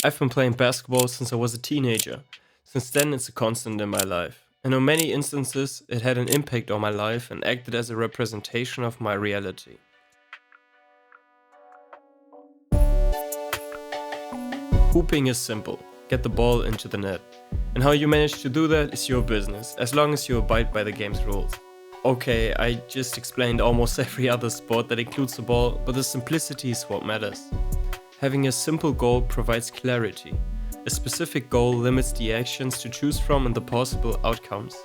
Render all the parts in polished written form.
I've been playing basketball since I was a teenager. Since then, it's a constant in my life. And in many instances, it had an impact on my life and acted as a representation of my reality. Hooping is simple. Get the ball into the net. And how you manage to do that is your business, as long as you abide by the game's rules. Okay, I just explained almost every other sport that includes the ball, but the simplicity is what matters. Having a simple goal provides clarity. A specific goal limits the actions to choose from and the possible outcomes.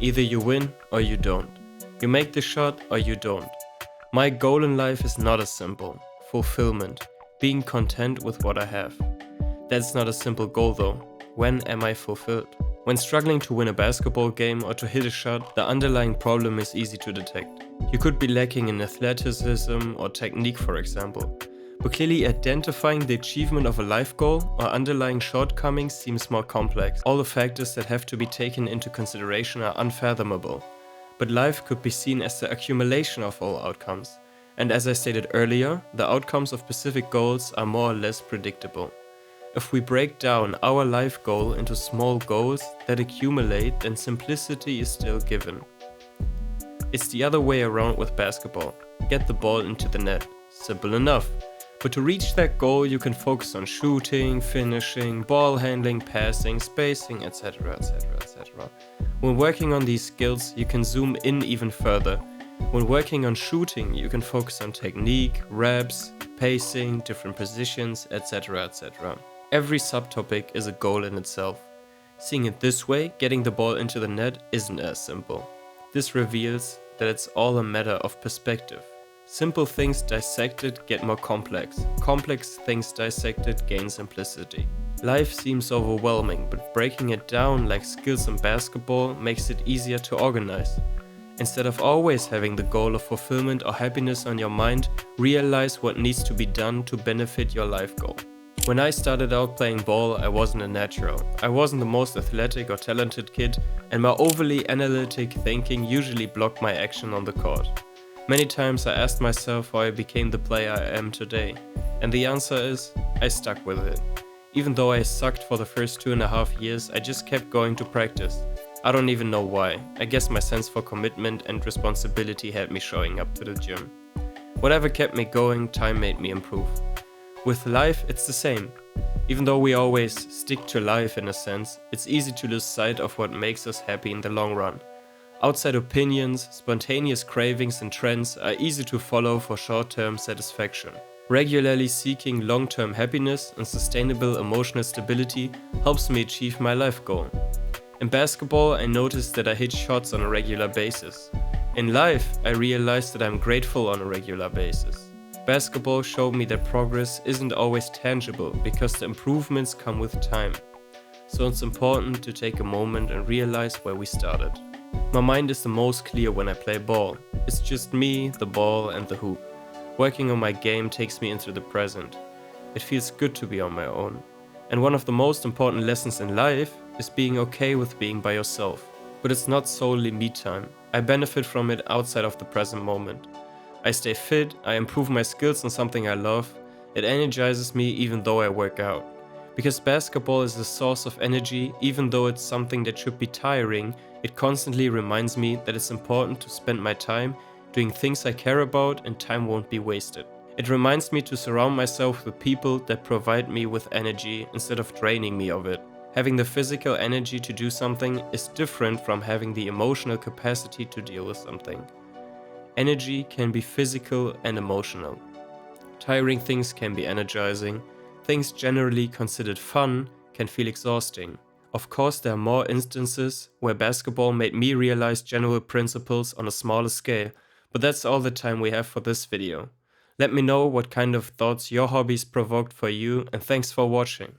Either you win or you don't. You make the shot or you don't. My goal in life is not as simple. Fulfillment. Being content with what I have. That's not a simple goal though. When am I fulfilled? When struggling to win a basketball game or to hit a shot, the underlying problem is easy to detect. You could be lacking in athleticism or technique, for example. But clearly identifying the achievement of a life goal or underlying shortcomings seems more complex. All the factors that have to be taken into consideration are unfathomable. But life could be seen as the accumulation of all outcomes. And as I stated earlier, the outcomes of specific goals are more or less predictable. If we break down our life goal into small goals that accumulate, then simplicity is still given. It's the other way around with basketball. Get the ball into the net. Simple enough. But to reach that goal, you can focus on shooting, finishing, ball handling, passing, spacing, etc, etc, etc. When working on these skills, you can zoom in even further. When working on shooting, you can focus on technique, reps, pacing, different positions, etc, etc. Every subtopic is a goal in itself. Seeing it this way, getting the ball into the net isn't as simple. This reveals that it's all a matter of perspective. Simple things dissected get more complex. Complex things dissected gain simplicity. Life seems overwhelming, but breaking it down like skills in basketball makes it easier to organize. Instead of always having the goal of fulfillment or happiness on your mind, realize what needs to be done to benefit your life goal. When I started out playing ball, I wasn't a natural. I wasn't the most athletic or talented kid, and my overly analytic thinking usually blocked my action on the court. Many times I asked myself how I became the player I am today, and the answer is, I stuck with it. Even though I sucked for the first 2.5 years, I just kept going to practice. I don't even know why. I guess my sense for commitment and responsibility had me showing up to the gym. Whatever kept me going, time made me improve. With life, it's the same. Even though we always stick to life in a sense, it's easy to lose sight of what makes us happy in the long run. Outside opinions, spontaneous cravings and trends are easy to follow for short-term satisfaction. Regularly seeking long-term happiness and sustainable emotional stability helps me achieve my life goal. In basketball, I noticed that I hit shots on a regular basis. In life, I realized that I'm grateful on a regular basis. Basketball showed me that progress isn't always tangible because the improvements come with time. So it's important to take a moment and realize where we started. My mind is the most clear when I play ball. It's just me, the ball and the hoop. Working on my game takes me into the present. It feels good to be on my own. And one of the most important lessons in life is being okay with being by yourself. But it's not solely me time. I benefit from it outside of the present moment. I stay fit, I improve my skills in something I love. It energizes me even though I work out. Because basketball is a source of energy, even though it's something that should be tiring, it constantly reminds me that it's important to spend my time doing things I care about and time won't be wasted. It reminds me to surround myself with people that provide me with energy instead of draining me of it. Having the physical energy to do something is different from having the emotional capacity to deal with something. Energy can be physical and emotional. Tiring things can be energizing. Things generally considered fun can feel exhausting. Of course, there are more instances where basketball made me realize general principles on a smaller scale, but that's all the time we have for this video. Let me know what kind of thoughts your hobbies provoked for you, and thanks for watching.